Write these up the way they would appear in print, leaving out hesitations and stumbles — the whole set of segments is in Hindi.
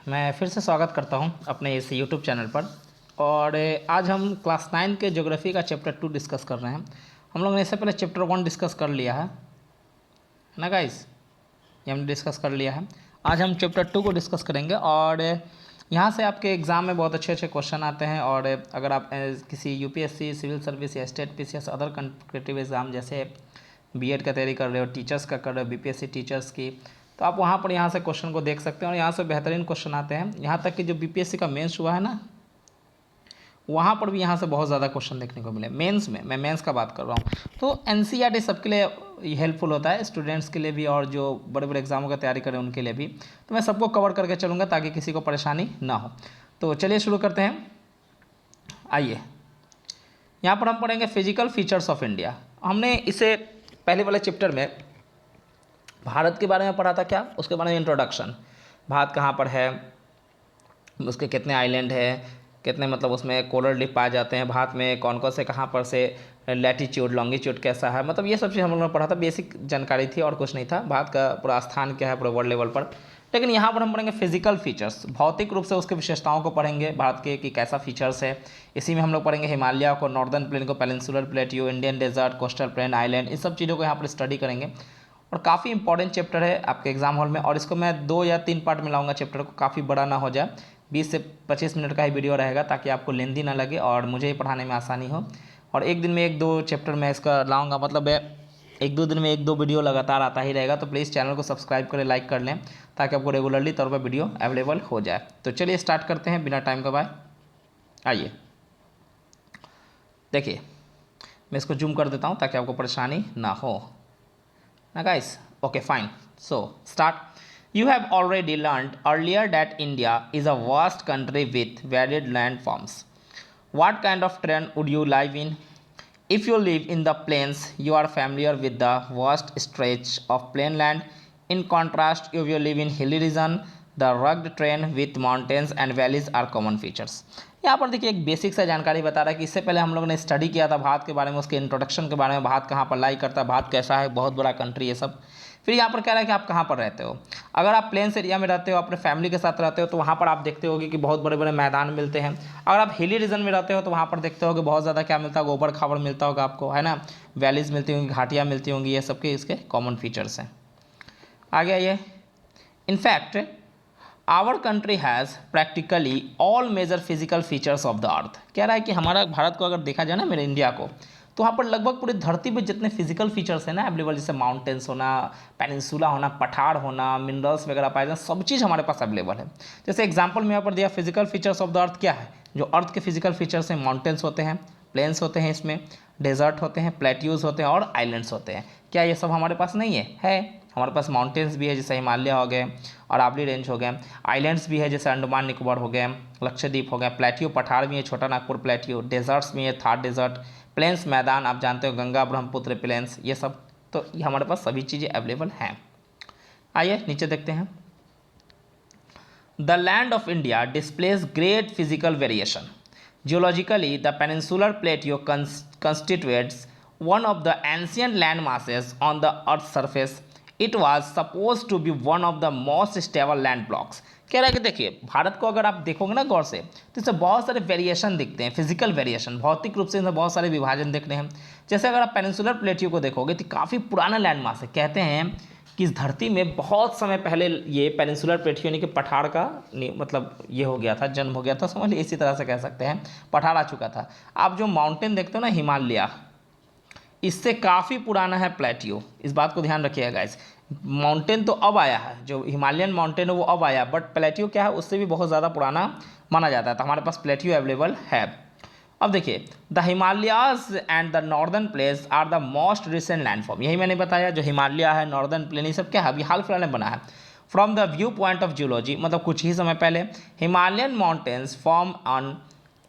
मैं फिर से स्वागत करता हूं अपने इस यूट्यूब चैनल पर। और आज हम क्लास 9 के ज्योग्राफी का चैप्टर 2 डिस्कस कर रहे हैं। हम लोगों ने इससे पहले चैप्टर 1 डिस्कस कर लिया है ना गाइस, ये हमने डिस्कस कर लिया है। आज हम चैप्टर 2 को डिस्कस करेंगे और यहाँ से आपके एग्ज़ाम में बहुत अच्छे अच्छे क्वेश्चन आते हैं। और अगर आप किसी यूपीएससी, सिविल सर्विस या state PCS other competitive exam जैसे बीएड का तैयारी कर रहे हो, टीचर्स का कर रहे हो, बीपीएससी टीचर्स की, तो आप वहाँ पर यहाँ से क्वेश्चन को देख सकते हैं और यहाँ से बेहतरीन क्वेश्चन आते हैं। यहाँ तक कि जो बीपीएससी का मेंस हुआ है ना, वहाँ पर भी यहाँ से बहुत ज़्यादा क्वेश्चन देखने को मिले। मेंस में, मैं मेंस का बात कर रहा हूँ, तो एनसीईआरटी सबके लिए हेल्पफुल होता है, स्टूडेंट्स के लिए भी और जो बड़े बड़े एग्जामों की तैयारी करें उनके लिए भी। तो मैं सबको कवर करके चलूँगा ताकि किसी को परेशानी ना हो। तो चलिए शुरू करते हैं। आइए, यहाँ पर हम पढ़ेंगे फिजिकल फीचर्स ऑफ इंडिया। हमने इसे पहले वाले चैप्टर में भारत के बारे में पढ़ा था क्या, उसके बारे में इंट्रोडक्शन, भारत कहाँ पर है, उसके कितने आइलैंड है, कितने मतलब उसमें कोलर लीफ पाए जाते हैं, भारत में कौन कौन से कहाँ पर से लैटीट्यूड लॉन्गिट्यूड कैसा है, मतलब ये सब चीज़ हम लोगों ने पढ़ा था। बेसिक जानकारी थी और कुछ नहीं था। भारत का पूरा स्थान क्या है पूरा वर्ल्ड लेवल पर। लेकिन यहाँ पर हम पढ़ेंगे फिजिकल फीचर्स, भौतिक रूप से उसके विशेषताओं को पढ़ेंगे भारत के कि कैसा फीचर्स है। इसी में हम लोग पढ़ेंगे हिमालय को, नॉर्दर्न प्लेन को, peninsular plateau, Indian desert, coastal plain, island, इन सब चीज़ों को यहाँ पर स्टडी करेंगे। और काफ़ी इंपॉर्टेंट चैप्टर है आपके एग्जाम हॉल में। और इसको मैं 2 या 3 पार्ट में लाऊंगा चैप्टर को, काफ़ी बड़ा ना हो जाए। 20 से 25 मिनट का ही वीडियो रहेगा ताकि आपको लेंदी ना लगे और मुझे ही पढ़ाने में आसानी हो। और एक दिन में 1-2 चैप्टर मैं इसका लाऊंगा, मतलब 1-2 दिन में 1-2 वीडियो लगातार आता ही रहेगा। तो प्लीज़ चैनल को सब्सक्राइब करें, लाइक कर लें ताकि आपको रेगुलरली तौर पर वीडियो अवेलेबल हो जाए। तो चलिए स्टार्ट करते हैं बिना टाइम गवाए। आइए देखिए, मैं इसको जूम कर देता हूँ ताकि आपको परेशानी ना हो ना guys. Okay, fine. So, start. You have already learned earlier that India is a vast country with varied landforms. What kind of terrain would you live in? If you live in the plains, you are familiar with the vast stretch of plain land. In contrast, if you live in hilly region, the rugged terrain with mountains and valleys are common features. यहाँ पर देखिए एक बेसिक सा जानकारी बता रहा है कि इससे पहले हम लोगों ने स्टडी किया था भारत के बारे में, उसके इंट्रोडक्शन के बारे में, भारत कहाँ पर लाई करता है, भारत कैसा है, बहुत बड़ा कंट्री है सब। फिर यहाँ पर कह रहा है कि आप कहाँ पर रहते हो। अगर आप प्लेन्स एरिया में रहते हो, अपने फैमिली के साथ रहते हो, तो वहाँ पर आप देखते होगे कि बहुत बड़े बड़े मैदान मिलते हैं। अगर आप हिली रीजन में रहते हो तो वहाँ पर देखते होगे बहुत ज़्यादा क्या मिलता होगा, ऊबड़ खाबड़ मिलता होगा आपको, है ना, वैलीज मिलती होंगी, घाटियाँ मिलती होंगी, ये सब के इसके कॉमन फीचर्स हैं। आगे आइए। In fact our country has practically all major physical features of the earth. कह रहा है कि हमारा भारत को अगर देखा जाए ना, मेरे इंडिया को, तो वहाँ पर लगभग पूरी धरती पे जितने फिजिकल फीचर्स हैं ना अवेलेबल, जैसे माउंटेन्स होना, पेनिनसुला होना, पठार होना, मिनरल्स वगैरह पाए जाना, सब चीज़ हमारे पास अवेलेबल है। जैसे एग्जांपल में यहाँ पर दिया, फिजिकल फीचर्स ऑफ द अर्थ क्या है, जो अर्थ के फिजिकल फीचर्स हैं, माउंटेन्स होते हैं, प्लेन्स होते हैं, इसमें डेजर्ट होते हैं, प्लेट्यूज होते हैं और आइलैंड्स होते हैं। क्या ये सब हमारे पास नहीं है? हमारे पास माउंटेन्स भी है जैसे हिमालय हो गए, अरावली रेंज हो गए, आइलैंड्स भी है जैसे अंडमान निकोबार हो गए, लक्षद्वीप हो गया, प्लेट्यू पठार भी है, छोटा नागपुर प्लेट्यू, डेजर्ट्स भी है, थार डेजर्ट, प्लेन्स मैदान आप जानते हो, गंगा ब्रह्मपुत्र प्लेन्स, ये सब। तो ये हमारे पास सभी चीज़ें अवेलेबल हैं। आइए नीचे देखते हैं। The land of India displays great physical variation. Geologically the peninsular plateau constitutes one of the ancient land masses on the earth's surface. It was supposed to be one of the most stable land blocks. कह रहा है कि देखिए भारत को अगर आप देखोगे ना गौर से, तो इससे बहुत सारे वेरिएशन दिखते हैं, फिजिकल वेरिएशन, भौतिक रूप से इसमें बहुत सारे विभाजन दिख रहे हैं। जैसे अगर आप पेनिनसुलर प्लेट्यू को देखोगे तो काफ़ी पुराना लैंड मास है। कहते हैं कि इस धरती में बहुत समय पहले ये पेनिनसुलर प्लेट्यू यानी कि पठार का मतलब ये हो गया था, जन्म हो गया था, समझ लीजिए इसी तरह से कह सकते हैं, पठार आ चुका था। आप जो माउंटेन देखते हो ना हिमालय, इससे काफ़ी पुराना है प्लेट्यू, इस बात को ध्यान रखिएगा गाइस। माउंटेन तो अब आया है, जो हिमालयन माउंटेन है वो अब आया, बट प्लेट्यू क्या है उससे भी बहुत ज़्यादा पुराना माना जाता है। तो हमारे पास प्लेट्यू अवेलेबल है। अब देखिए, the Himalayas and the northern plains are the most recent landform. यही मैंने बताया, जो हिमालय है, नॉर्दर्न प्लेन, ये सब क्या है अभी हाल फिलहाल में बना है। From the view point of geology, मतलब कुछ ही समय पहले, Himalayan mountains form on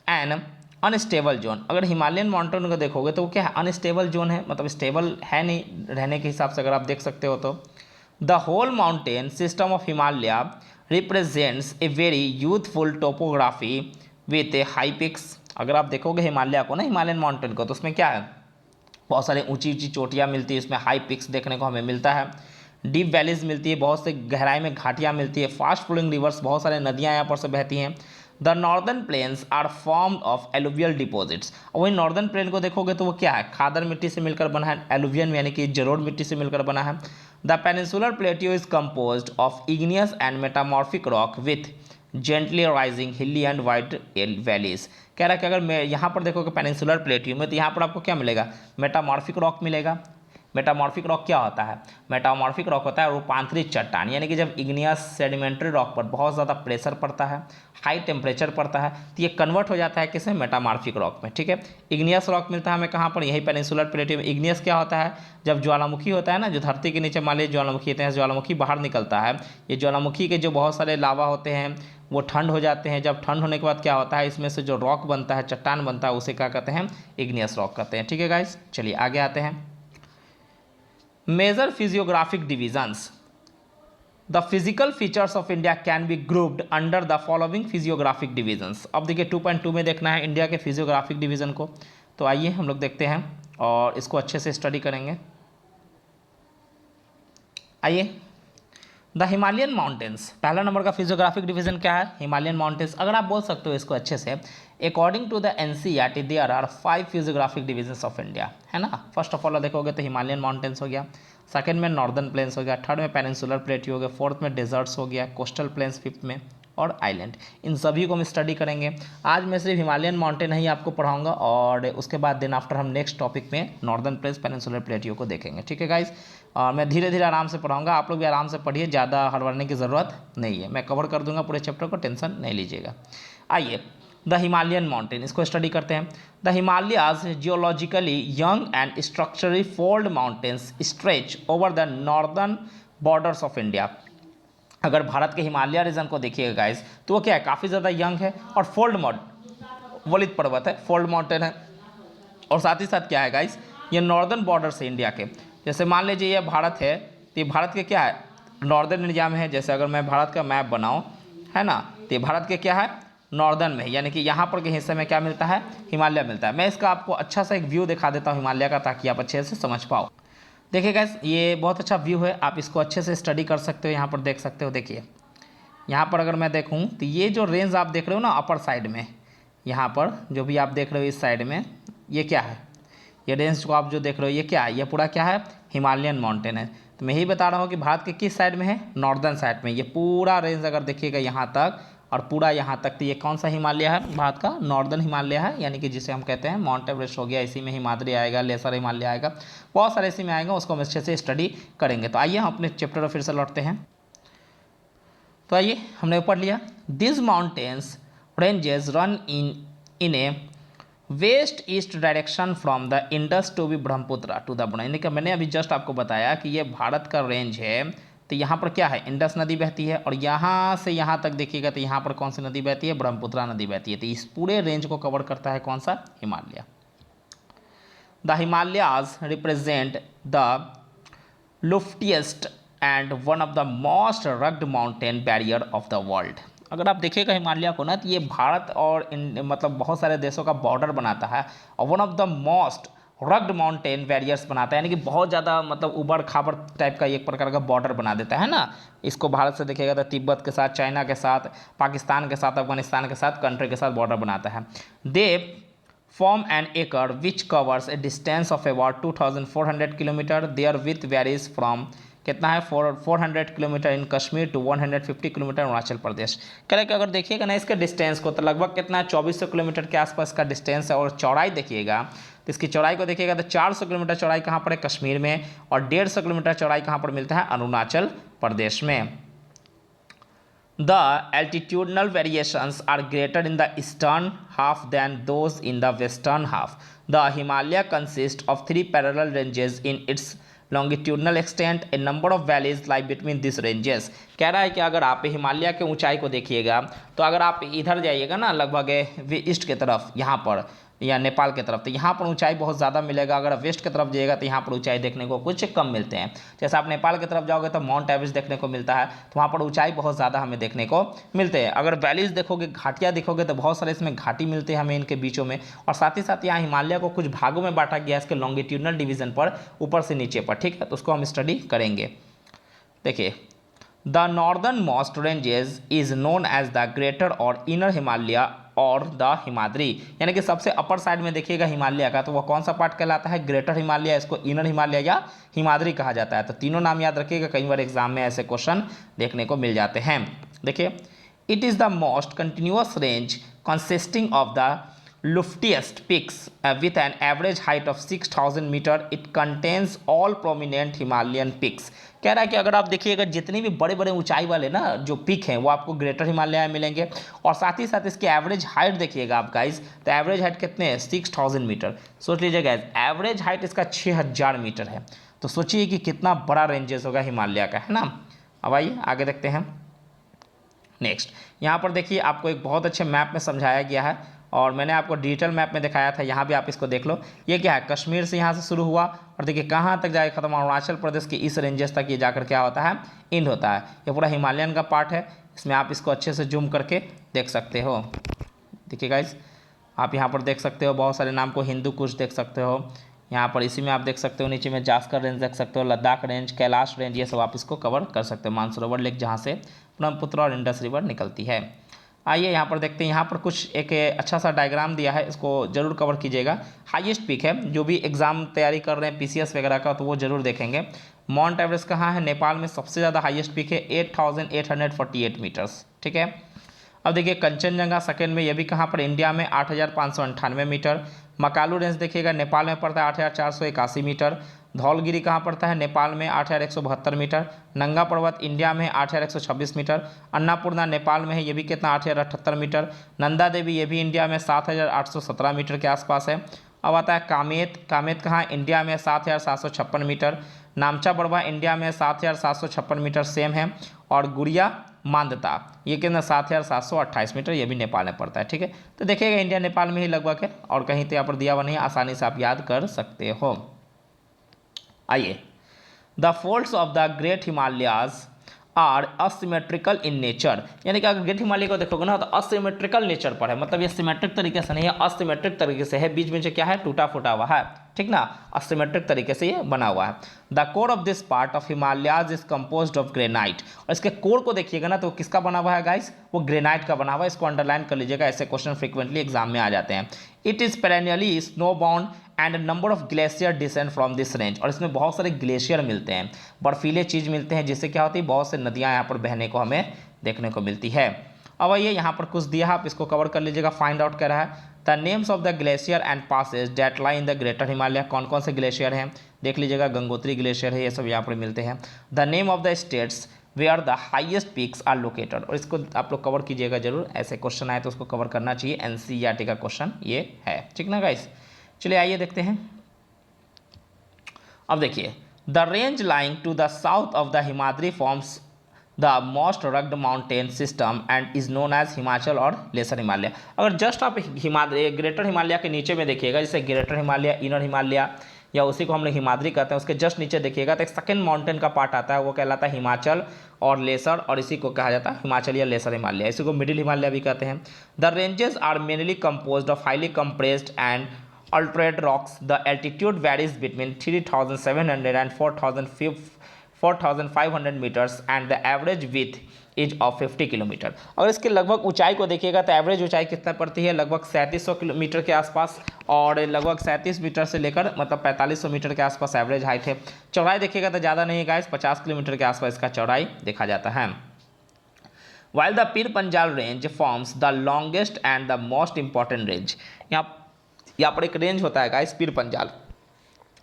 an unstable zone. अगर हिमालयन माउंटेन को देखोगे तो वो क्या है, अनस्टेबल जोन है, मतलब स्टेबल है नहीं रहने के हिसाब से अगर आप देख सकते हो तो। The whole mountain system of Himalaya represents a very youthful topography with a high peaks. अगर आप देखोगे हिमालय को ना, हिमालयन माउंटेन को, तो उसमें क्या है, बहुत सारे ऊंची ऊंची चोटियाँ मिलती है, इसमें हाई पिक्स देखने को हमें मिलता है। डीप वैलीज मिलती है, बहुत से गहराई में घाटियाँ मिलती है, फास्ट फ्लोइंग रिवर्स, बहुत सारे नदियाँ यहाँ पर से बहती हैं। The northern plains are form of alluvial deposits. और वही नॉर्दर्न प्लेन को देखोगे तो वो क्या है, खादर मिट्टी से मिलकर बना है, एलुवियन यानी कि जलोढ़ मिट्टी से मिलकर बना है। The peninsular plateau is composed of igneous and metamorphic rock with gently rising हिली एंड वाइड वैलीज। कह रहा है कि अगर मैं यहाँ पर देखोगे पेनिनसुलर प्लेट्यू में, तो यहाँ पर आपको क्या मिलेगा, मेटामॉर्फिक रॉक मिलेगा। मेटामॉर्फिक रॉक क्या होता है, मेटामॉर्फिक रॉक होता है रूपांतरित चट्टान, यानी कि जब इग्नियस सेडिमेंट्री रॉक पर बहुत ज़्यादा प्रेशर पड़ता है, हाई टेम्परेचर पड़ता है, तो ये कन्वर्ट हो जाता है किसमें, मेटामॉर्फिक रॉक में। ठीक है, इग्नियस रॉक मिलता है हमें कहाँ पर, यही पेनिनसुलर प्लेट्यू में। इग्नियस क्या होता है, जब ज्वालामुखी होता है ना, जो धरती के नीचे मान लीजिए ज्वालामुखी होते हैं, ज्वालामुखी बाहर निकलता है, ये ज्वालामुखी के जो बहुत सारे लावा होते हैं वो ठंड हो जाते हैं। जब ठंड होने के बाद क्या होता है, इसमें से जो रॉक बनता है, चट्टान बनता है, उसे क्या कहते हैं, इग्नियस रॉक कहते हैं। ठीक है गाइस, चलिए आगे आते हैं। Major physiographic divisions. The physical features of India can be grouped under the following physiographic divisions. अब देखिए 2.2 में देखना है इंडिया के फिजियोग्राफिक डिवीजन को, तो आइए हम लोग देखते हैं और इसको अच्छे से स्टडी करेंगे। आइए, द हिमालयन माउंटेन्स, पहला नंबर का फिजियोग्राफिक डिवीजन क्या है, हिमालयन माउंटेन्स। अगर आप बोल सकते हो इसको अच्छे से, according to the NCERT there are 5 physiographic divisions of India, है ना। फर्स्ट ऑफ ऑल देखोगे तो हिमालयन माउंटेन्स हो गया, सेकंड में नॉर्दर्न प्लेन्स हो गया, थर्ड में पेनिनसुलर प्लेट्यू हो गया, फोर्थ में डेजर्ट्स हो गया, कोस्टल प्लेन्स फिफ्थ में, और आइलैंड। इन सभी को हम स्टडी करेंगे। आज मैं सिर्फ हिमालयन माउंटेन ही आपको पढ़ाऊंगा और उसके बाद दिन आफ्टर हम नेक्स्ट टॉपिक में नॉर्दर्न प्लेन्स पेनिनसुलर प्लेट्यू को देखेंगे। ठीक है गाइस, और मैं धीरे धीरे आराम से पढ़ाऊंगा, आप लोग भी आराम से पढ़िए, ज़्यादा हड़बड़ाने की ज़रूरत नहीं है, मैं कवर कर दूंगा पूरे चैप्टर को, टेंशन नहीं लीजिएगा। आइए, द हिमालयन माउंटेन, इसको स्टडी करते हैं। The Himalayas geologically young and structurally fold mountains stretch over the northern borders of India. अगर भारत के हिमालय रीजन को देखिएगा गाइस, तो वो क्या है, काफ़ी ज़्यादा यंग है और फोल्ड वलित पर्वत है, फोल्ड माउंटेन है, और साथ ही साथ क्या है गाइस, ये नॉर्दर्न बॉर्डर से इंडिया के, जैसे मान लीजिए ये भारत है, तो ये भारत के क्या है, नॉर्दर्न इंडिया में है। जैसे अगर मैं भारत का मैप बनाऊँ, है ना, तो ये भारत के क्या है, नॉर्दर्न में, यानी कि यहाँ पर के हिस्से में क्या मिलता है, हिमालय मिलता है। मैं इसका आपको अच्छा सा एक व्यू दिखा देता हूँ हिमालय का, ताकि आप अच्छे से समझ पाओ। देखिए गाइस, ये बहुत अच्छा व्यू है, आप इसको अच्छे से स्टडी कर सकते हो, यहाँ पर देख सकते हो। देखिए यहाँ पर अगर मैं देखूँ तो ये जो रेंज आप देख रहे हो ना अपर साइड में, यहाँ पर जो भी आप देख रहे हो इस साइड में, ये क्या है, ये रेंज को आप जो देख रहे हो ये क्या है, ये पूरा क्या है, हिमालयन माउंटेन है। तो मैं यही बता रहा हूँ कि भारत के किस साइड में है, नॉर्दर्न साइड में। ये पूरा रेंज अगर देखिएगा यहाँ तक और पूरा यहाँ तक, तो ये कौन सा हिमालय है, भारत का नॉर्दर्न हिमालय है, यानी कि जिसे हम कहते हैं माउंट एवरेस्ट हो गया, इसी में हिमाद्री आएगा, लेसर हिमालय आएगा, बहुत सारे इसी में आएगा, उसको हम अच्छे से स्टडी करेंगे। तो आइए हम अपने चैप्टर में फिर से लौटते हैं। तो आइए, हमने पढ़ लिया, this mountains ranges run in a west east direction from the Indus to be Brahmaputra to the Brahmaputra, यानी कि मैंने अभी जस्ट आपको बताया कि ये भारत का रेंज है, तो यहाँ पर क्या है, इंडस नदी बहती है, और यहाँ से यहाँ तक देखिएगा तो यहाँ पर कौन सी नदी बहती है, ब्रह्मपुत्र नदी बहती है। तो इस पूरे रेंज को कवर करता है कौन सा, Himalaya. The Himalayas represent the loftiest and one of the most rugged mountain barrier of the world. अगर आप देखिएगा हिमालय को ना, तो ये भारत और मतलब बहुत सारे देशों का बॉर्डर बनाता है, और one of the most rugged mountain barriers बनाता है, यानी कि बहुत ज़्यादा मतलब उबड़ खाबड़ टाइप का एक प्रकार का बॉर्डर बना देता है ना। इसको भारत से देखिएगा तो तिब्बत के साथ, चाइना के साथ, पाकिस्तान के साथ, अफगानिस्तान के साथ, कंट्री के साथ बॉर्डर बनाता है। दे फॉर्म एन एकड़ which covers a distance of about 2400 kilometre, their width varies from कितना है 400 kilometre in Kashmir to 150 kilometre Arunachal Pradesh. कह रहे कि अगर देखिएगा ना इसके डिस्टेंस को, तो लगभग कितना है 2400 किलोमीटर के आसपास का डिस्टेंस है। और चौड़ाई देखिएगा तो इसकी चौड़ाई को देखिएगा तो 400 किलोमीटर चौड़ाई कहाँ पर है, कश्मीर में, और 150 किलोमीटर चौड़ाई कहाँ पर मिलता है, अरुणाचल प्रदेश में। The altitudinal variations are greater in the eastern half than those in the western half. The Himalaya consists of 3 parallel ranges in its longitudinal extent. A number of valleys lie between these ranges. कह रहा है कि अगर आप हिमालय के ऊंचाई को देखिएगा, तो अगर आप इधर जाइएगा ना लगभग ईस्ट की तरफ, यहाँ पर या नेपाल की तरफ, तो यहाँ पर ऊंचाई बहुत ज़्यादा मिलेगा। अगर वेस्ट की तरफ जाइएगा तो यहाँ पर ऊंचाई देखने को कुछ कम मिलते हैं। जैसे आप नेपाल की तरफ जाओगे तो माउंट एवरेस्ट देखने को मिलता है, तो वहाँ पर ऊंचाई बहुत ज़्यादा हमें देखने को मिलते हैं। अगर वैलीज देखोगे, घाटियाँ देखोगे, तो बहुत सारे इसमें घाटी मिलते हैं हमें इनके बीचों में। और साथ ही साथ यहाँ हिमालय को कुछ भागों में बांटा गया है इसके लॉन्गिट्यूडनल डिवीजन पर, ऊपर से नीचे पर, ठीक है, तो उसको हम स्टडी करेंगे। देखिए, the northern most ranges is known as the greater और इनर हिमालय और द हिमाद्री, यानी कि सबसे अपर साइड में देखिएगा हिमालय का, तो वह कौन सा पार्ट कहलाता है? ग्रेटर हिमालय, इसको इनर हिमालय या हिमाद्री कहा जाता है। तो तीनों नाम याद रखिएगा, कई बार एग्जाम में ऐसे क्वेश्चन देखने को मिल जाते हैं। देखिए, it is the most continuous range consisting of the loftiest peaks with an average height of 6000 metre. It contains all prominent Himalayan peaks. कह रहा है कि अगर आप देखिएगा जितने भी बड़े बड़े ऊंचाई वाले ना जो पिक हैं वो आपको ग्रेटर हिमालय में मिलेंगे, और साथ ही साथ इसकी एवरेज हाइट देखिएगा आप गाइस, तो एवरेज हाइट कितने हैं? 6000 मीटर। सोच लीजिए गाइस, एवरेज हाइट इसका 6000 मीटर है, तो सोचिए कि कितना बड़ा रेंजेस होगा हिमालय का, है ना। अब आइए आगे देखते हैं। नेक्स्ट, यहाँ पर देखिए आपको एक बहुत अच्छे मैप में समझाया गया है, और मैंने आपको डिजिटल मैप में दिखाया था, यहाँ भी आप इसको देख लो। ये क्या है? कश्मीर से यहाँ से शुरू हुआ और देखिए कहाँ तक जाके खत्म, अरुणाचल प्रदेश के इस रेंजेस तक ये जाकर क्या होता है? इंड होता है। ये पूरा हिमालयन का पार्ट है, इसमें आप इसको अच्छे से जूम करके देख सकते हो। देखिए गाइस, आप यहाँ पर देख सकते हो बहुत सारे नाम को, हिंदू कुश देख सकते हो यहाँ पर, इसी में आप देख सकते हो नीचे में जास्कर रेंज देख सकते हो, लद्दाख रेंज, कैलाश रेंज, ये सब आप इसको कवर कर सकते हो। मानसरोवर लेक जहाँ से ब्रह्मपुत्र और इंडस रिवर निकलती है। आइए यहाँ पर देखते हैं, यहाँ पर कुछ एक अच्छा सा डायग्राम दिया है, इसको जरूर कवर कीजिएगा। हाईएस्ट पीक है, जो भी एग्जाम तैयारी कर रहे हैं पीसीएस वगैरह का, तो वो जरूर देखेंगे। माउंट एवरेस्ट कहाँ है? नेपाल में सबसे ज़्यादा हाईएस्ट पीक है, 8848 मीटर्स। ठीक है, अब देखिए कंचनजंगा सेकेंड में, ये भी कहाँ पर? इंडिया में 8598 मीटर। मकालू रेंज देखिएगा नेपाल में पड़ता है 8481 मीटर। धौलगिरी कहाँ पड़ता है? नेपाल में 8172 मीटर। नंगा पर्वत इंडिया में 8126 मीटर। अन्नापूर्णा नेपाल में है, ये भी कितना? 8078 मीटर। नंदा देवी ये भी इंडिया में 7817 मीटर के आसपास है। अब आता है कामेत, कामेत कहाँ? इंडिया में 7756 मीटर। नामचा बड़वा इंडिया में 7756 मीटर सेम है। और गुड़िया मांदता ये कितना? 7728 मीटर, ये भी नेपाल में पड़ता है। ठीक है, तो देखिएगा इंडिया नेपाल में ही लगभग है, और कहीं तो यहाँ पर दिया हुआ नहीं है, आसानी से आप याद कर सकते हो। आइए, the folds of the great Himalayas are asymmetrical in nature, यानी कि अगर ग्रेट हिमालय को देखोगे ना तो असिमेट्रिकल नेचर पर है, मतलब ये सिमेट्रिक तरीके से नहीं है, असिमेट्रिक तरीके से है, बीच में से क्या है? टूटा फूटा हुआ है। ठीक ना, असिमेट्रिक तरीके से ये बना हुआ है। The core of this part of Himalayas is composed of granite, और इसके कोर को देखिएगा ना तो किसका बना हुआ है गाइस? वो ग्रेनाइट का बना हुआ है, इसको अंडरलाइन कर लीजिएगा, ऐसे क्वेश्चन फ्रीक्वेंटली एग्जाम में आ जाते हैं। It is perennially snowbound and number of glacier descend from this range, और इसमें बहुत सारे ग्लेशियर मिलते हैं, बर्फीले चीज़ मिलते हैं, जिससे क्या होती है? बहुत से नदियाँ यहाँ पर बहने को हमें देखने को मिलती है। अब आइए यहाँ पर कुछ दिया है, आप इसको कवर कर लीजिएगा। फाइंड आउट कर रहा है the names of the glacier and passes that lie in the greater Himalaya, कौन कौन से ग्लेशियर हैं? देख लीजिएगा, गंगोत्री ग्लेशियर है, ये सब यहाँ पर मिलते हैं। The name of the states where the highest peaks are located, और इसको आप लोग कवर कीजिएगा जरूर, ऐसे क्वेश्चन आए तो उसको कवर करना चाहिए, एनसीईआरटी का क्वेश्चन ये है। ठीक ना गाइस, चलिए आइए देखते हैं। अब देखिए, the range lying to the south of the Himadri forms the most rugged mountain system and is known as Himachal और लेसर हिमालय। अगर जस्ट आप हिमाद्री ग्रेटर हिमालय के नीचे में देखिएगा, जैसे ग्रेटर हिमालय, इनर हिमालय, या उसी को हम लोग हिमाद्री कहते हैं, उसके जस्ट नीचे देखिएगा तो एक सेकेंड माउंटेन का पार्ट आता है, वो कहलाता है हिमाचल और लेसर, और इसी को कहा जाता है हिमाचल या लेसर हिमालय, इसी को मिडिल हिमालय भी कहते हैं। The ranges are mainly composed of highly compressed and altered rocks. The altitude varies between 3,700 and 4,500 meters and the average width is of 50 kilometre. अगर इसके लगभग ऊंचाई को देखिएगा तो एवरेज ऊंचाई कितना पड़ती है? लगभग 3700 किलोमीटर के आसपास, और लगभग 37 मीटर से लेकर मतलब 4500 मीटर के आसपास एवरेज हाइट है। चौड़ाई देखिएगा तो ज़्यादा नहीं है गाइस, 50 किलोमीटर के आसपास इसका चौड़ाई देखा जाता है। While the Pir Panjal range forms the longest and the most important range, यहाँ पर एक रेंज होता है गाइस पीर पंजाल,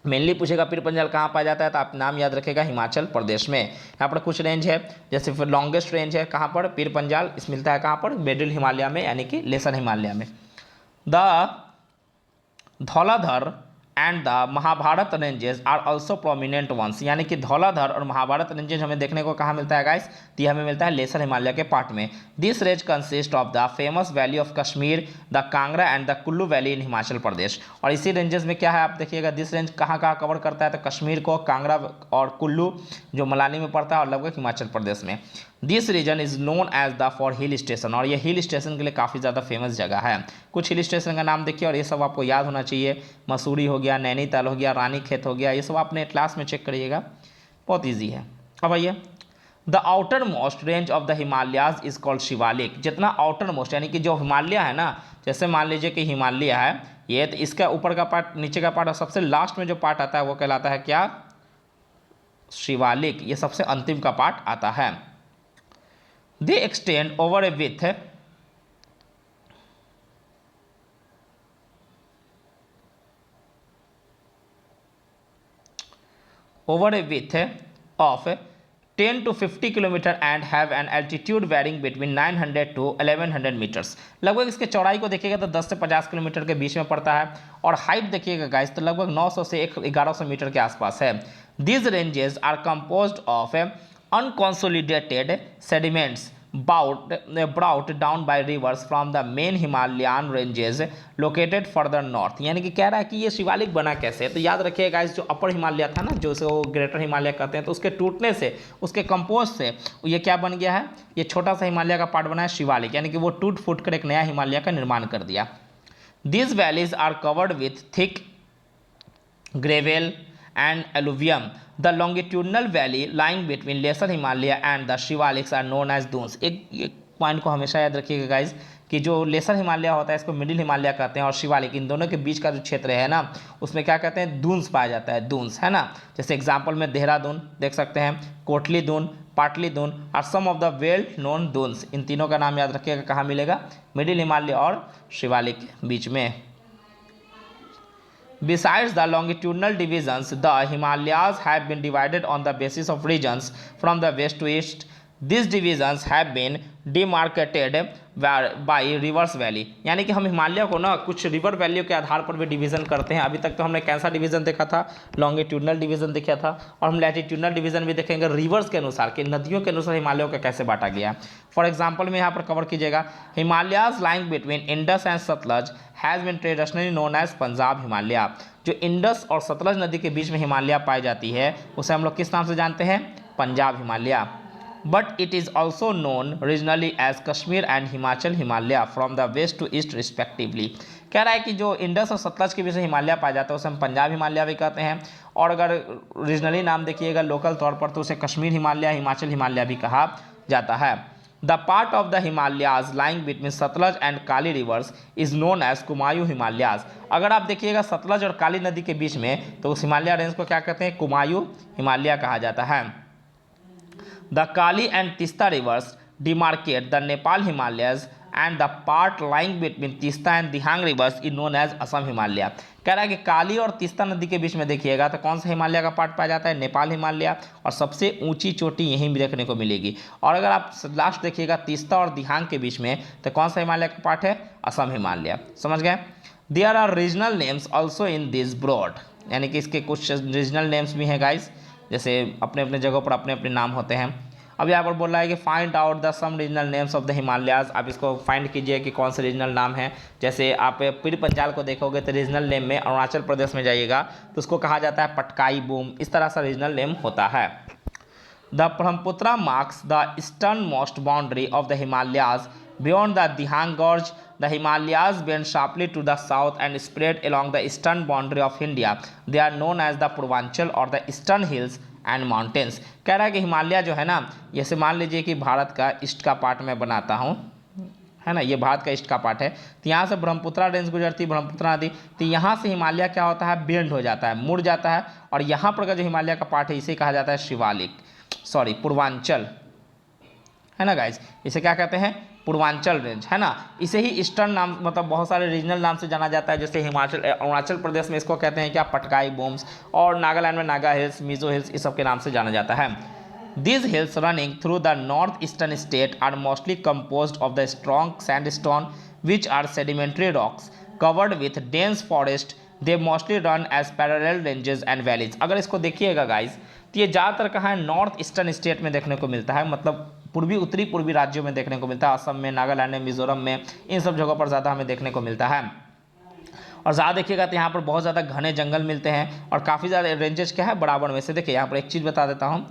मेनली पूछेगा पीर पंजाल कहाँ पाया जाता है, तो आप नाम याद रखेगा हिमाचल प्रदेश में। यहाँ पर कुछ रेंज है, जैसे फिर लॉन्गेस्ट रेंज है कहाँ पर? पीर पंजाल, इस मिलता है कहाँ पर? मिडिल हिमालय में, यानी कि लेसर हिमालय में। The Dhauladhar and the Mahabharat ranges are also prominent ones, यानी कि धौलाधर और महाभारत रेंजेस हमें देखने को कहाँ मिलता है गाइस? तो ये हमें मिलता है लेसर हिमालय के पार्ट में। This range consist of the famous valley of Kashmir, the Kangra and the Kullu valley in Himachal Pradesh. और इसी रेंजेस में क्या है आप देखिएगा, दिस रेंज कहाँ कहाँ कवर करता है? तो कश्मीर को, कांगड़ा और कुल्लू जो मनाली में पड़ता है, और लगभग हिमाचल प्रदेश में। This region is known as the for hill station, और ये हिल स्टेशन के लिए काफ़ी ज़्यादा फेमस जगह है। कुछ हिल स्टेशन का नाम देखिए, और ये सब आपको याद होना चाहिए। मसूरी हो गया, नैनीताल हो गया, रानी खेत हो गया, ये सब आपने क्लास में चेक करिएगा, बहुत ईजी है। अब आइए, the outer most range of the Himalayas is called Shivalik. जितना आउटर मोस्ट यानी कि जो हिमालय है ना, जैसे मान लीजिए कि हिमालय है ये, तो इसका ऊपर का पार्ट, नीचे का पार्ट और सबसे लास्ट में जो पार्ट आता है वो कहलाता है क्या? शिवालिक। ये सबसे अंतिम का पार्ट आता है। They extend over a width of 10 to 50 kilometre and have an altitude varying between 900 to 1100 metres. लगभग इसके चौड़ाई को देखिएगा तो 10 से 50 किलोमीटर के बीच में पड़ता है, और हाइट देखिएगा गाइस तो लगभग 900 से 1100 मीटर के आसपास है। These ranges are composed of unconsolidated sediments brought down by rivers from the main Himalayan ranges located further north। यानी कि कह रहा है कि ये शिवालिक बना कैसे है, तो याद रखिएगा इस जो अपर हिमालय था ना, जो उसे वो ग्रेटर हिमालय कहते हैं, तो उसके टूटने से, उसके कंपोज से ये क्या बन गया है? ये छोटा सा हिमालय का पार्ट बना है शिवालिक, यानी कि वो टूट फूट कर एक नया हिमालय का निर्माण कर दिया। These valleys are covered with thick gravel and alluvium। The longitudinal valley lying between Lesser Himalaya and the Shivaliks are known as dunes। एक पॉइंट को हमेशा याद रखिएगा गाइज कि जो लेसर हिमालय होता है इसको मिडिल हिमालय कहते हैं, और शिवालिक, इन दोनों के बीच का जो क्षेत्र है ना उसमें क्या कहते हैं? दून्स पाया जाता है, दून्स, है ना। जैसे एग्जाम्पल में देहरादून देख सकते हैं, Kotli Dun, Patli Dun are some of the well known Duns. इन तीनों का नाम याद रखिएगा, कहाँ मिलेगा? मिडिल हिमालय और शिवालिक के बीच में। Besides the longitudinal divisions, the Himalayas have been divided on the basis of regions from the west to east। These divisions have been demarcated by rivers valley। यानी कि हम हिमालय को ना कुछ रिवर वैल्यू के आधार पर भी डिवीजन करते हैं। अभी तक तो हमने कैसा डिवीजन देखा था? लॉन्गिट्यूडनल डिवीजन देखा था, और हम लैटिट्यूडनल डिवीजन भी देखेंगे रिवर्स के अनुसार, कि नदियों के अनुसार हिमालयों का कैसे बांटा गया। फॉर एग्जाम्पल में यहाँ पर कवर कीजिएगा, Himalayas lying between Indus and Sutlej has been traditionally known as Punjab Himalaya. जो इंडस और सतलज नदी के बीच में हिमालय पाई जाती है उसे हम लोग किस नाम से जानते हैं? Punjab Himalaya. But it is also known regionally as Kashmir and Himachal Himalaya from the west to east respectively. कह रहा है कि जो इंडस और सतलज के बीच में हिमालय पाया जाता है उसे हम पंजाब हिमालय भी कहते हैं, और अगर रीजनली नाम देखिएगा लोकल तौर पर तो उसे कश्मीर हिमालय, हिमाचल हिमालय भी कहा जाता है। The part of the Himalayas lying between Sutlej and Kali rivers is known as Kumaon Himalayas. अगर आप देखिएगा सतलज और काली नदी के बीच में तो उस हिमालय रेंज को क्या कहते हैं? कुमायूं हिमालय कहा जाता है। The Kali and Teesta rivers demarcate the Nepal Himalayas and the part lying between Teesta and Dihang rivers is known as Assam Himalaya. कह रहा है कि काली और तीस्ता नदी के बीच में देखिएगा तो कौन सा हिमालय का पार्ट पाया जाता है? नेपाल हिमालय, और सबसे ऊंची चोटी यहीं भी देखने को मिलेगी। और अगर आप लास्ट देखिएगा तीस्ता और दिहांग के बीच में तो कौन सा हिमालय का पार्ट है? असम हिमालय। समझ गए? There are regional names also in this broad. यानी कि इसके कुछ रीजनल नेम्स भी हैं गाइस, जैसे अपने अपने जगहों पर अपने अपने नाम होते हैं। अब यहाँ पर बोल रहा है कि find out the some regional names of the Himalayas. आप इसको फाइंड कीजिए कि कौन से रीजनल नाम है। जैसे आप पीर पंजाल को देखोगे तो रीजनल नेम में अरुणाचल प्रदेश में जाइएगा तो उसको कहा जाता है पटकाई बूम, इस तरह से रीजनल नेम होता है। The Brahmaputra marks the eastern most boundary of the Himalayas beyond the Dihang gorge. The Himalayas bend sharply to the south and spread along the eastern boundary of India. They are known as the Purvanchal or the Eastern Hills and Mountains। कह रहा है कि हिमालय जो है ना, जैसे मान लीजिए कि भारत का ईस्ट का पार्ट मैं बनाता हूँ, है ना, ये भारत का ईस्ट का पार्ट है, तो यहाँ से ब्रह्मपुत्रा रेंज गुजरती, ब्रह्मपुत्रा नदी, तो यहाँ से हिमालय क्या होता है? बेंड हो जाता है, मुड़ जाता है, और यहाँ पर का जो हिमालय का पार्ट है इसे कहा जाता है शिवालिक, सॉरी पूर्वांचल, है ना गाइज। इसे क्या कहते हैं? पूर्वांचल रेंज, है ना। इसे ही ईस्टर्न नाम, मतलब बहुत सारे रीजनल नाम से जाना जाता है, जैसे हिमाचल, अरुणाचल प्रदेश में इसको कहते हैं क्या? पटकाई बूम्स, और नागालैंड में नागा हिल्स, मिजो हिल्स, इस सब के नाम से जाना जाता है। These hills running through the northeastern state are mostly composed of the strong sandstone, which are sedimentary rocks covered with dense forest। They mostly run as parallel ranges and valleys। अगर इसको देखिएगा गाइज तो ये ज़्यादातर कहाँ है? नॉर्थ ईस्टर्न स्टेट में देखने को मिलता है, मतलब पूर्वी उत्तरी पूर्वी राज्यों में देखने को मिलता है, असम में, नागालैंड में, मिजोरम में, इन सब जगहों पर ज़्यादा हमें देखने को मिलता है। और ज़्यादा देखिएगा तो यहाँ पर बहुत ज़्यादा घने जंगल मिलते हैं, और काफ़ी ज़्यादा रेंजेस क्या है? बराबर में से। देखिए यहाँ पर एक चीज़ बता देता हूँ,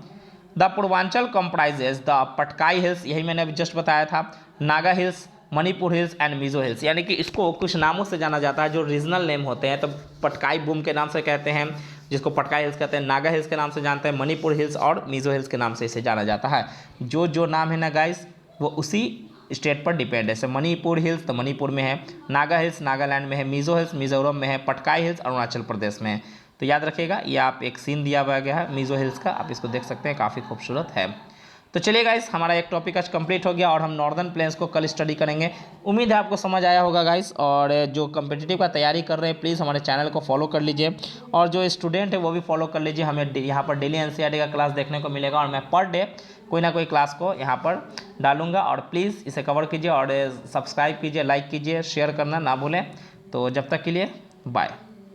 the Purvanchal comprises the Patkai hills, यही मैंने अभी जस्ट बताया था, Naga hills, Manipur hills and Mizo hills. यानी कि इसको कुछ नामों से जाना जाता है जो रीजनल नेम होते हैं, तो पटकाई बूम के नाम से कहते हैं, जिसको पटकाई हिल्स कहते हैं, नागा हिल्स के नाम से जानते हैं, मणिपुर हिल्स और मिजो हिल्स के नाम से इसे जाना जाता है। जो नाम है ना गाइस वो उसी स्टेट पर डिपेंड है। जैसे मणिपुर हिल्स तो मणिपुर में है, नागा हिल्स नागालैंड में है, मिजो हिल्स मिजोरम में है, पटकाई हिल्स अरुणाचल प्रदेश में है। तो याद रखिएगा, ये आप एक सीन दिया हुआ गया है मिजो हिल्स का, आप इसको देख सकते हैं, काफ़ी खूबसूरत है। तो चलिए गाइस, हमारा एक टॉपिक आज कंप्लीट हो गया और हम नॉर्दर्न प्लेन्स को कल स्टडी करेंगे। उम्मीद है आपको समझ आया होगा गाइस। और जो कम्पिटिटिव का तैयारी कर रहे हैं प्लीज़ हमारे चैनल को फॉलो कर लीजिए, और जो स्टूडेंट है वो भी फॉलो कर लीजिए। हमें यहाँ पर डेली एनसीईआरटी का क्लास देखने को मिलेगा और मैं पर डे कोई ना कोई क्लास को यहाँ पर डालूंगा। और प्लीज़ इसे कवर कीजिए और सब्सक्राइब कीजिए, लाइक कीजिए, शेयर करना ना भूलें। तो जब तक के लिए बाय।